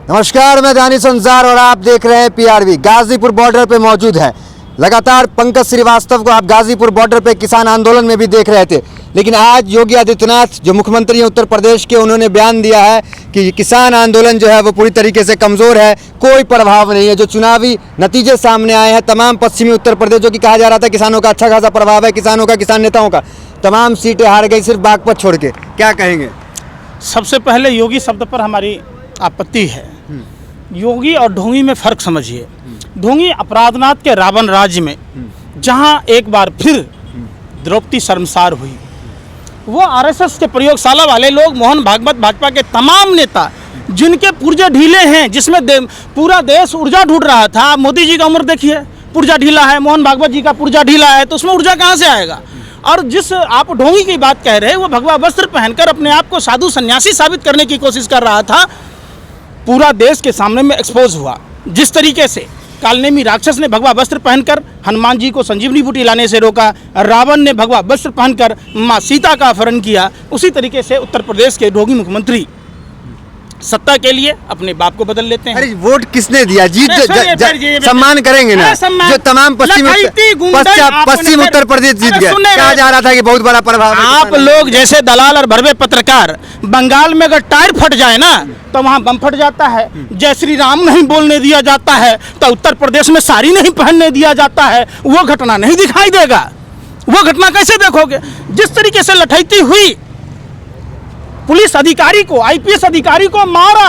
नमस्कार, मैं दानिश अंसार और आप देख रहे हैं पीआरवी। गाजीपुर बॉर्डर पे मौजूद है। लगातार पंकज श्रीवास्तव को आप गाजीपुर बॉर्डर पे किसान आंदोलन में भी देख रहे थे, लेकिन आज योगी आदित्यनाथ जो मुख्यमंत्री हैं उत्तर प्रदेश के, उन्होंने बयान दिया है कि किसान आंदोलन जो है वो पूरी तरीके से कमज़ोर है, कोई प्रभाव नहीं है। जो चुनावी नतीजे सामने आए हैं तमाम पश्चिमी उत्तर प्रदेश, जो कि कहा जा रहा था किसानों का अच्छा खासा प्रभाव है, किसानों का, किसान नेताओं का, तमाम सीटें हार गई सिर्फ बागपत छोड़ के। क्या कहेंगे? सबसे पहले योगी शब्द पर हमारी आपत्ति है। योगी और ढोंगी में फ़र्क समझिए। ढोंगी अपराधनाथ के रावण राज्य में जहां एक बार फिर द्रौपदी शर्मसार हुई, वो आरएसएस के प्रयोगशाला वाले लोग, मोहन भागवत, भाजपा के तमाम नेता जिनके पुर्जे ढीले हैं, जिसमें पूरा देश ऊर्जा ढूंढ रहा था। मोदी जी का उम्र देखिए, पुर्जा ढीला है, मोहन भागवत जी का पुर्जा ढीला है, तो उसमें ऊर्जा कहाँ से आएगा? और जिस आप ढोंगी की बात कह रहे हैं, वो भगवा वस्त्र पहनकर अपने आप को साधु सन्यासी साबित करने की कोशिश कर रहा था। पूरा देश के सामने में एक्सपोज हुआ। जिस तरीके से कालनेमी राक्षस ने भगवा वस्त्र पहनकर हनुमान जी को संजीवनी बूटी लाने से रोका, रावण ने भगवा वस्त्र पहनकर माँ सीता का अपहरण किया, उसी तरीके से उत्तर प्रदेश के ढोंगी मुख्यमंत्री सत्ता के लिए अपने बाप को बदल लेते हैं। अरे वोट किसने दिया? जीत सम्मान करेंगे ना, जो तमाम पश्चिम उत्तर प्रदेश जीत गए। कहा जा रहा था कि बहुत बड़ा प्रभाव है। आप लोग जैसे दलाल और भरवे पत्रकार, बंगाल में अगर टायर फट जाए ना तो वहाँ बम फट जाता है, जय श्री राम नहीं बोलने दिया जाता है, तो उत्तर प्रदेश में साड़ी नहीं पहनने दिया जाता है, वो घटना नहीं दिखाई देगा। वो घटना कैसे देखोगे? जिस तरीके से लठैती हुई, पुलिस अधिकारी को, आईपीएस अधिकारी को मारा,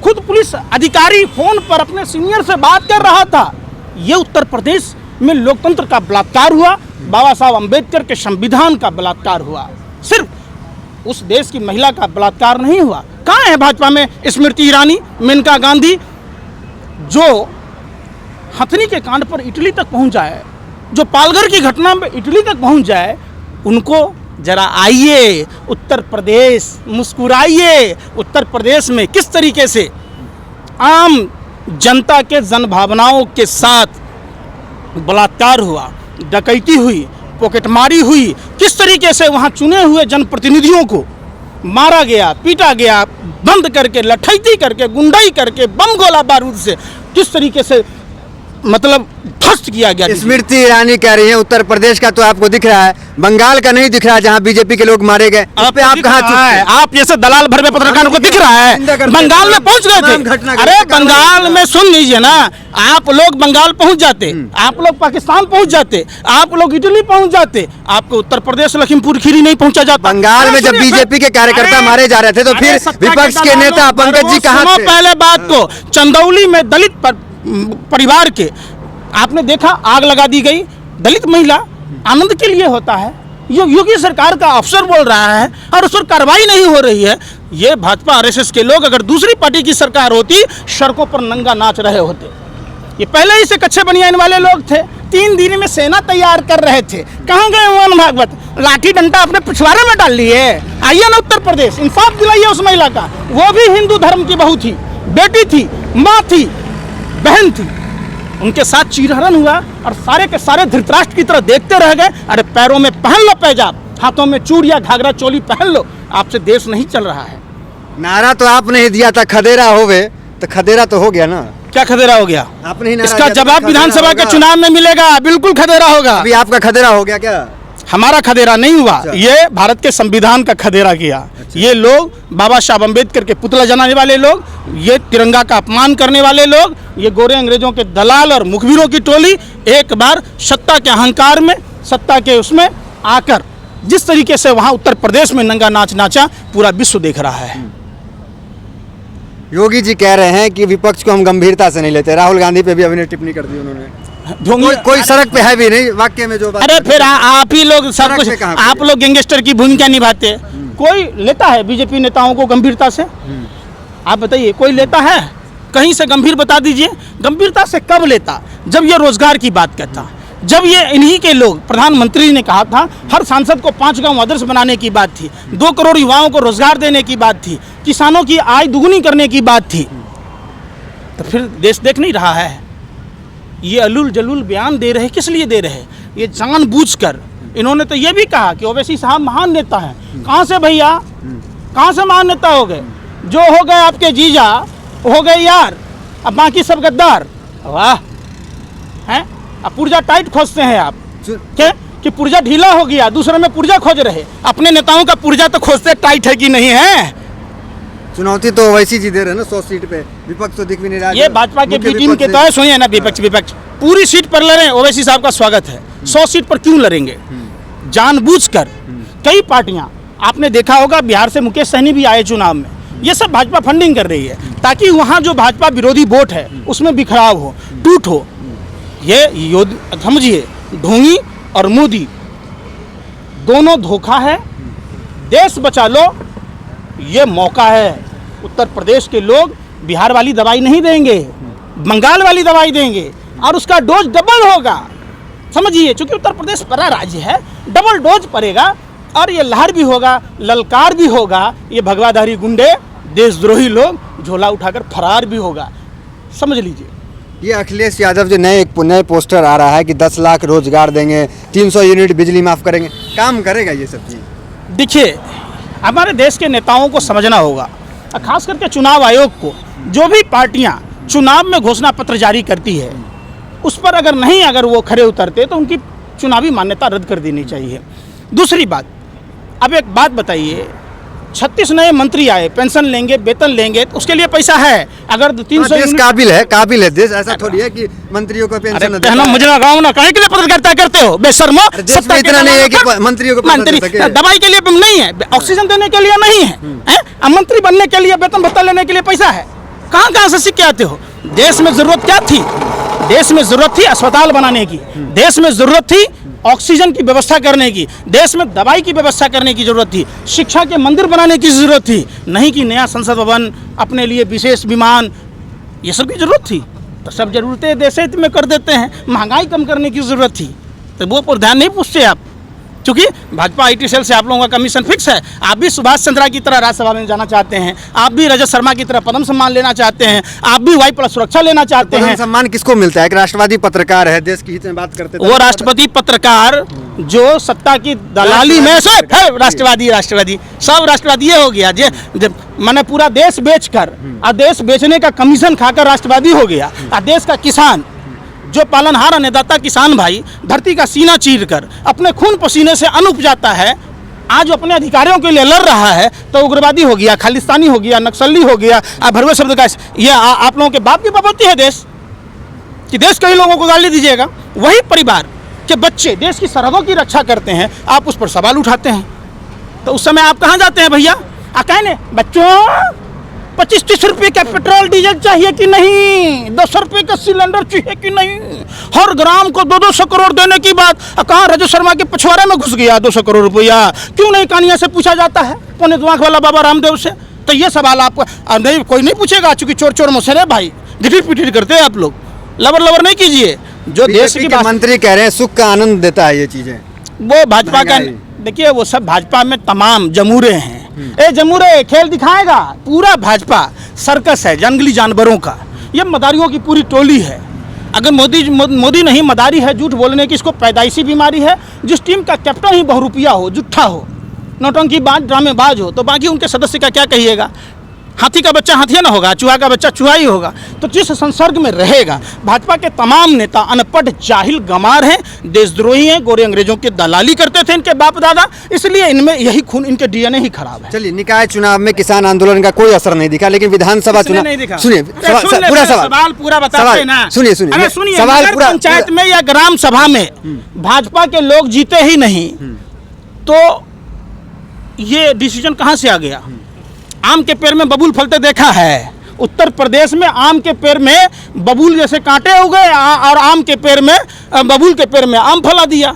खुद पुलिस अधिकारी फोन पर अपने सीनियर से बात कर रहा था। ये उत्तर प्रदेश में लोकतंत्र का बलात्कार हुआ, बाबा साहब अंबेडकर के संविधान का बलात्कार हुआ। सिर्फ उस देश की महिला का बलात्कार नहीं हुआ। कहाँ है भाजपा में स्मृति ईरानी, मेनका गांधी, जो हथनी के कांड पर इटली तक पहुंच जाए, जो पालघर की घटना में इटली तक पहुंच जाए? उनको जरा आइए उत्तर प्रदेश, मुस्कुराइए। उत्तर प्रदेश में किस तरीके से आम जनता के जनभावनाओं के साथ बलात्कार हुआ, डकैती हुई, पॉकेटमारी हुई, किस तरीके से वहाँ चुने हुए जनप्रतिनिधियों को मारा गया, पीटा गया, बंद करके, लठैती करके, गुंडाई करके, बम गोला बारूद से किस तरीके से मतलब ध्वस्त किया गया। स्मृति ईरानी कह रही है उत्तर प्रदेश का तो आपको दिख रहा है, बंगाल का नहीं दिख रहा है, जहां बीजेपी के लोग मारे गए। आप कहाँ चुप हैं? आप जैसे दलाल भरवे पत्रकारों को दिख रहा है? बंगाल में पहुंच गए थे। अरे बंगाल में सुन लीजिए ना, आप लोग बंगाल पहुंच जाते, आप लोग पाकिस्तान पहुंच जाते, आप लोग इटली पहुंच जाते, आपको उत्तर प्रदेश लखीमपुर खीरी नहीं पहुंचा जाता। बंगाल में जब बीजेपी के कार्यकर्ता मारे जा रहे थे तो फिर विपक्ष के नेता पंकज जी कहाँ थे? पहले बात को, चंदौली में दलित परिवार के आपने देखा, आग लगा दी गई। दलित महिला आनंद के लिए होता है, योगी सरकार का अफसर बोल रहा है और उस पर कार्रवाई नहीं हो रही है। ये भाजपा आरएसएस के लोग अगर दूसरी पार्टी की सरकार होती, सड़कों पर नंगा नाच रहे होते। ये पहले ही से कच्चे बनियान वाले लोग थे, 3 दिन में सेना तैयार कर रहे थे। कहाँ गए मोहन भागवत? लाठी डंडा अपने पिछवाड़े में डाल लिए। आइए ना उत्तर प्रदेश, इंसाफ दिलाइए उस महिला का। वो भी हिंदू धर्म की बहू थी, बेटी थी, माँ थी, बहन थी। उनके साथ चीरहरण हुआ और सारे के सारे धृतराष्ट्र की तरह देखते रह गए। अरे पैरों में पहन लो पैजाब, हाथों में चूड़िया, घाघरा चोली पहन लो, आपसे देश नहीं चल रहा है। नारा तो आपने ही दिया था, खदेरा होवे, तो खदेरा तो हो गया ना। क्या खदेरा हो गया? आपने ही नारा इसका जवाब विधानसभा के चुनाव में मिलेगा। बिल्कुल खदेरा होगा। अभी आपका खदेरा हो गया क्या? हमारा खदेरा नहीं हुआ, ये भारत के संविधान का खदेरा किया। ये लोग बाबा साहब अम्बेडकर के पुतला जलाने वाले लोग, ये तिरंगा का अपमान करने वाले लोग, ये गोरे अंग्रेजों के दलाल और मुखबिरों की टोली एक बार सत्ता के अहंकार में, सत्ता के उसमें आकर जिस तरीके से वहाँ उत्तर प्रदेश में नंगा नाच नाचा, पूरा विश्व देख रहा है। योगी जी कह रहे हैं कि विपक्ष को हम गंभीरता से नहीं लेते। राहुल गांधी पे भी अभी टिप्पणी कर दी उन्होंने। कोई सड़क पे है भी नहीं, वाक्य में जो बात। अरे फिर आप ही लोग सब कुछ, आप लोग गैंगस्टर की भूमिका निभाते। कोई लेता है बीजेपी नेताओं को गंभीरता से? आप बताइए, कोई लेता है? कहीं से गंभीर बता दीजिए। गंभीरता से कब लेता? जब ये रोजगार की बात करता, जब ये इन्हीं के लोग, प्रधानमंत्री ने कहा था हर सांसद को 5 गांव आदर्श बनाने की बात थी, 2 करोड़ युवाओं को रोजगार देने की बात थी, किसानों की आय दुगुनी करने की बात थी, तो फिर देश देख नहीं रहा है? ये अल्लुल जल्लुल बयान दे रहे, किस लिए दे रहे? ये जानबूझकर। इन्होंने तो ये भी कहा कि ओवैसी साहब महान नेता हैं। कहाँ से भैया, कहाँ से महान नेता हो गए? जो हो गए आपके जीजा हो गए यार, अब बाकी सब गद्दार। वाह, हैं? अब पुर्जा टाइट खोजते हैं आप, क्या कि पुर्जा ढीला हो गया, दूसरे में पुर्जा खोज रहे। अपने नेताओं का पुर्जा तो खोजते टाइट है कि नहीं है। चुनौती तो वैसी जी दे रहे हैं ना 100 सीट पे, विपक्ष तो दिख भी नहीं रहा। ये भाजपा के बी टीम के तो सुनिए ना, विपक्ष पूरी सीट पर लड़े, ओवैसी साहब का स्वागत है। 100 सीट पर क्यों लड़ेंगे? जानबूझकर कई पार्टियां, आपने देखा होगा बिहार से मुकेश सहनी भी आए चुनाव में, ये सब भाजपा फंडिंग कर रही है ताकि वहां जो भाजपा विरोधी वोट है उसमें बिखराव हो, टूट हो। ये समझिए, ढोंगी और मोदी दोनों धोखा है। देश बचा लो, ये मौका है। उत्तर प्रदेश के लोग बिहार वाली दवाई नहीं देंगे, बंगाल वाली दवाई देंगे और उसका डोज डबल होगा। समझिए, क्योंकि उत्तर प्रदेश बड़ा राज्य है, डबल डोज पड़ेगा और ये लहर भी होगा, ललकार भी होगा। ये भगवाधारी गुंडे, देशद्रोही लोग झोला उठाकर फरार भी होगा। समझ लीजिए। ये अखिलेश यादव जो नए पोस्टर आ रहा है कि 10 लाख रोजगार देंगे, 300 यूनिट बिजली माफ करेंगे, काम करेगा ये सब चीज़? देखिए, हमारे देश के नेताओं को समझना होगा, खास करके चुनाव आयोग को। जो भी पार्टियां चुनाव में घोषणा पत्र जारी करती है उस पर अगर वो खरे उतरते तो उनकी चुनावी मान्यता रद्द कर देनी चाहिए। दूसरी बात, अब एक बात बताइए, 36 नए मंत्री आए, पेंशन लेंगे, वेतन लेंगे, तो उसके लिए पैसा है। अगर 300 देश काबिल है देश, ऐसा थोड़ी है कि मंत्रियों को पेंशन कहना मुझे लगाओ ना, कहीं के लिए पत्रकारिता करते हो बेशर्मो। देश में इतना नहीं है कि मंत्रियों को दवाई के लिए नहीं है, ऑक्सीजन देने के लिए नहीं है, मंत्री बनने के लिए, वेतन भत्ता लेने के लिए पैसा है। कहाँ से सीख के आते हो? देश में जरूरत क्या थी? देश में जरूरत थी अस्पताल बनाने की, देश में जरूरत थी ऑक्सीजन की व्यवस्था करने की, देश में दवाई की व्यवस्था करने की जरूरत थी, शिक्षा के मंदिर बनाने की जरूरत थी, नहीं कि नया संसद भवन, अपने लिए विशेष विमान, ये सब की जरूरत थी। तो सब जरूरतें देश हित में कर देते हैं। महंगाई कम करने की जरूरत थी तो वो पर ध्यान नहीं पूछते आप, क्योंकि भाजपा IT सेल से आप लोगों का कमीशन फिक्स है। आप भी सुभाष चंद्रा की तरह राज्यसभा में जाना चाहते हैं, आप भी रजत शर्मा की तरह पद्म सम्मान लेना चाहते हैं, आप भी Y+ सुरक्षा लेना चाहते हैं। सम्मान किसको मिलता है? एक राष्ट्रवादी पत्रकार है, देश की हित में बात करते, वो राष्ट्रपति पत्रकार जो सत्ता की दलाली में सब राष्ट्रवादी सब राष्ट्रवादी हो गया। मैंने पूरा देश बेचकर और देश बेचने का कमीशन खाकर राष्ट्रवादी हो गया। और देश का किसान, जो पालनहार अन्नदाता किसान भाई धरती का सीना चीर कर अपने खून पसीने से अन्न उपजाता है, आज अपने अधिकारियों के लिए लड़ रहा है, तो उग्रवादी हो गया, खालिस्तानी हो गया, नक्सली हो गया। भरवे शब्द का ये आप लोगों के बाप की बपौती है देश कि देश कई लोगों को गाली दीजिएगा। वही परिवार के बच्चे देश की सरहदों की रक्षा करते हैं, आप उस पर सवाल उठाते हैं, तो उस समय आप कहाँ जाते हैं भैया? कहने बच्चों 25-30 रुपये का पेट्रोल डीजल चाहिए कि नहीं, 10 रुपये का सिलेंडर चाहिए कि नहीं, हर ग्राम को 200 करोड़ देने की बात। कहाँ रजत शर्मा के पिछवाड़े में घुस गया 200 करोड़ रुपया? क्यों नहीं कानिया से पूछा जाता है, पौने दिमाग वाला बाबा रामदेव से? तो ये सवाल आपको नहीं, कोई नहीं पूछेगा, चूंकि चोर मसरे भाई डिटीट पिटीट करते हैं आप लोग। लबर नहीं कीजिए। जो देश की मंत्री कह रहे हैं सुख का आनंद देता है ये चीजें, वो भाजपा का, देखिए वो सब भाजपा में तमाम जमूरे हैं। जमूरे खेल दिखाएगा, पूरा भाजपा सर्कस है जंगली जानवरों का। ये मदारियों की पूरी टोली है। अगर मोदी नहीं, मदारी है, झूठ बोलने की इसको पैदाइशी बीमारी है। जिस टीम का कैप्टन ही बहुरुपिया हो, जुट्ठा हो, नौटंकीबाज, ड्रामेबाज हो, तो बाकी उनके सदस्य का क्या कहिएगा? हाथी का बच्चा हाथिया ना होगा, चूहा का बच्चा चूहा ही होगा। तो जिस संसर्ग में रहेगा, भाजपा के तमाम नेता अनपढ़, जाहिल, गंवार हैं, देशद्रोही हैं, गोरे अंग्रेजों की दलाली करते थे इनके बाप दादा, इसलिए इनमें यही खून, इनके DNA ही खराब है। चलिए, निकाय चुनाव में किसान आंदोलन का कोई असर नहीं दिखा, लेकिन विधानसभा चुनाव नहीं दिखा। सुनिए पूरा सवाल पूरा बताते ना, सुनिए सवाल पूरा। पंचायत में या ग्राम सभा में भाजपा के लोग जीते ही नहीं, तो ये डिसीजन कहाँ से आ गया? आम के पेड़ में बबूल फलते देखा है। उत्तर प्रदेश में आम के पेड़ में बबूल जैसे कांटे उगे और आम के पेड़ में, बबूल के पेड़ में आम फला दिया।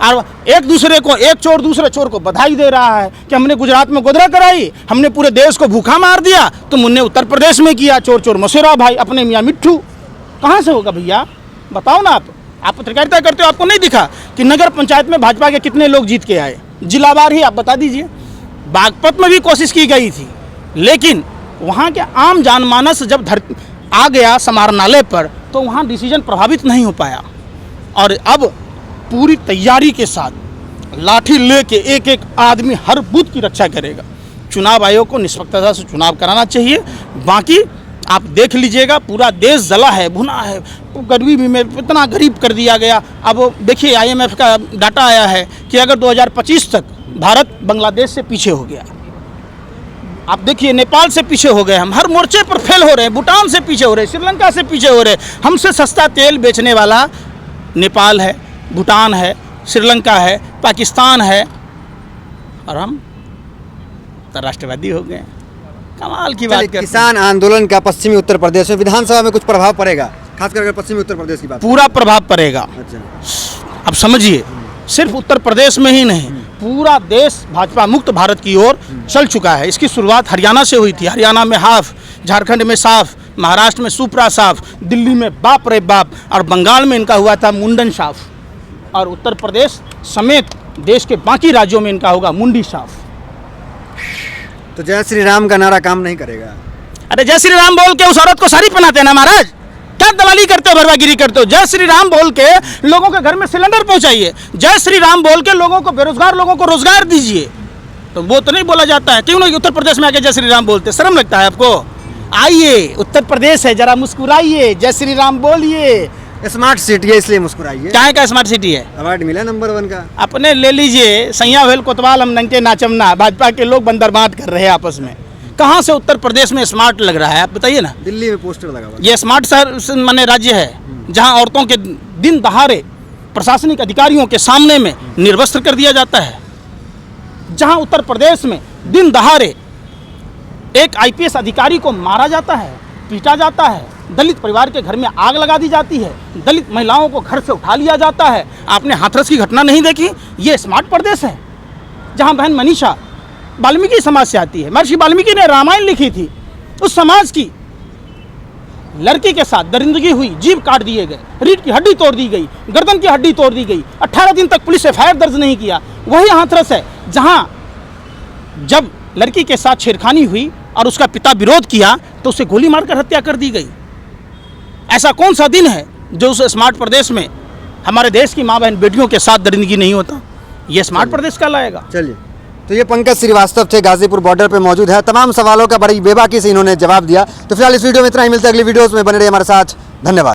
और एक दूसरे को, एक चोर दूसरे चोर को बधाई दे रहा है कि हमने गुजरात में गोदरा कराई, हमने पूरे देश को भूखा मार दिया, तुमने उत्तर प्रदेश में किया। चोर मसेरा भाई, अपने मियाँ मिट्ठू। कहाँ से होगा भैया, बताओ ना। आप पत्रकारिता करते हो, आपको नहीं दिखा कि नगर पंचायत में भाजपा के कितने लोग जीत के आए? जिलावार ही आप बता दीजिए। बागपत में भी कोशिश की गई थी, लेकिन वहाँ के आम जनमानस जब आ गया समाहरणालय पर, तो वहाँ डिसीजन प्रभावित नहीं हो पाया। और अब पूरी तैयारी के साथ लाठी लेके एक एक आदमी हर बूथ की रक्षा करेगा। चुनाव आयोग को निष्पक्षता से चुनाव कराना चाहिए। बाकी आप देख लीजिएगा, पूरा देश जला है, भुना है, गरीबी में इतना गरीब कर दिया गया। अब देखिए IMF का डाटा आया है कि अगर 2025 तक भारत बांग्लादेश से पीछे हो गया, आप देखिए नेपाल से पीछे हो गए, हम हर मोर्चे पर फेल हो रहे हैं, भूटान से पीछे हो रहे हैं, श्रीलंका से पीछे हो रहे हैं। हमसे सस्ता तेल बेचने वाला नेपाल है, भूटान है, श्रीलंका है, पाकिस्तान है, और हम तो राष्ट्रवादी हो गए। कमाल की बात चलिए, करते हैं। किसान आंदोलन का पश्चिमी उत्तर प्रदेश में विधानसभा में कुछ प्रभाव पड़ेगा, खासकर अगर पश्चिमी उत्तर प्रदेश की बात पूरा प्रभाव पड़ेगा। अच्छा, अब समझिए, सिर्फ उत्तर प्रदेश में ही नहीं, पूरा देश भाजपा मुक्त भारत की ओर चल चुका है। इसकी शुरुआत हरियाणा से हुई थी। हरियाणा में हाफ, झारखंड में साफ, महाराष्ट्र में सुपरा साफ, दिल्ली में बाप रे बाप, और बंगाल में इनका हुआ था मुंडन साफ, और उत्तर प्रदेश समेत देश के बाकी राज्यों में इनका होगा मुंडी साफ। तो जय श्री राम का नारा काम नहीं करेगा? अरे जय श्री राम बोल के उस औरत को साड़ी पहनाते हैं ना महाराज, क्या दलाली करते हो, भरवागिरी करते हो? जय श्री राम बोल के लोगों के घर में सिलेंडर पहुंचाइए, जय श्री राम बोल के लोगों को, बेरोजगार लोगों को रोजगार दीजिए। तो वो तो नहीं बोला जाता है। क्यों नहीं उत्तर प्रदेश में आके जय श्री राम बोलते? शर्म लगता है आपको? आइए, उत्तर प्रदेश है, जरा मुस्कुराइए, जय श्री राम बोलिए। स्मार्ट सिटी है इसलिए मुस्कुराइए। क्या का स्मार्ट सिटी है? अवार्ड मिला नंबर 1 का। अपने ले लीजिए, सैया भेल कोतवाल हम नंगे नाचमना, भाजपा के लोग बंदरबांट कर रहे हैं आपस में। कहाँ से उत्तर प्रदेश में स्मार्ट लग रहा है, आप बताइए ना। दिल्ली में पोस्टर लगा हुआ है। ये स्मार्ट शहर माने राज्य है जहाँ औरतों के दिन दहाड़े प्रशासनिक अधिकारियों के सामने में निर्वस्त्र कर दिया जाता है, जहाँ उत्तर प्रदेश में दिन दहाड़े एक IPS अधिकारी को मारा जाता है, पीटा जाता है, दलित परिवार के घर में आग लगा दी जाती है, दलित महिलाओं को घर से उठा लिया जाता है। आपने हाथरस की घटना नहीं देखी? ये स्मार्ट प्रदेश है, जहाँ बहन मनीषा वाल्मीकि समाज से आती है। महर्षि वाल्मीकि ने रामायण लिखी थी। उस समाज की लड़की के साथ दरिंदगी हुई, जीभ काट दिए गए, रीढ़ की हड्डी तोड़ दी गई, गर्दन की हड्डी तोड़ दी गई। 18 दिन तक पुलिस FIR दर्ज नहीं किया। वही हाथरस है जहाँ जब लड़की के साथ छेड़खानी हुई और उसका पिता विरोध किया तो उसे गोली मारकर हत्या कर दी गई। ऐसा कौन सा दिन है जो उस स्मार्ट प्रदेश में हमारे देश की माँ बहन बेटियों के साथ दरिंदगी नहीं होता? ये स्मार्ट प्रदेश कहलाएगा। चलिए, तो ये पंकज श्रीवास्तव थे, गाजीपुर बॉर्डर पे मौजूद है। तमाम सवालों का बड़ी बेबाकी से इन्होंने जवाब दिया। तो फिलहाल इस वीडियो में इतना ही, मिलते हैं अगली वीडियोस में। बने रहिए हमारे साथ, धन्यवाद।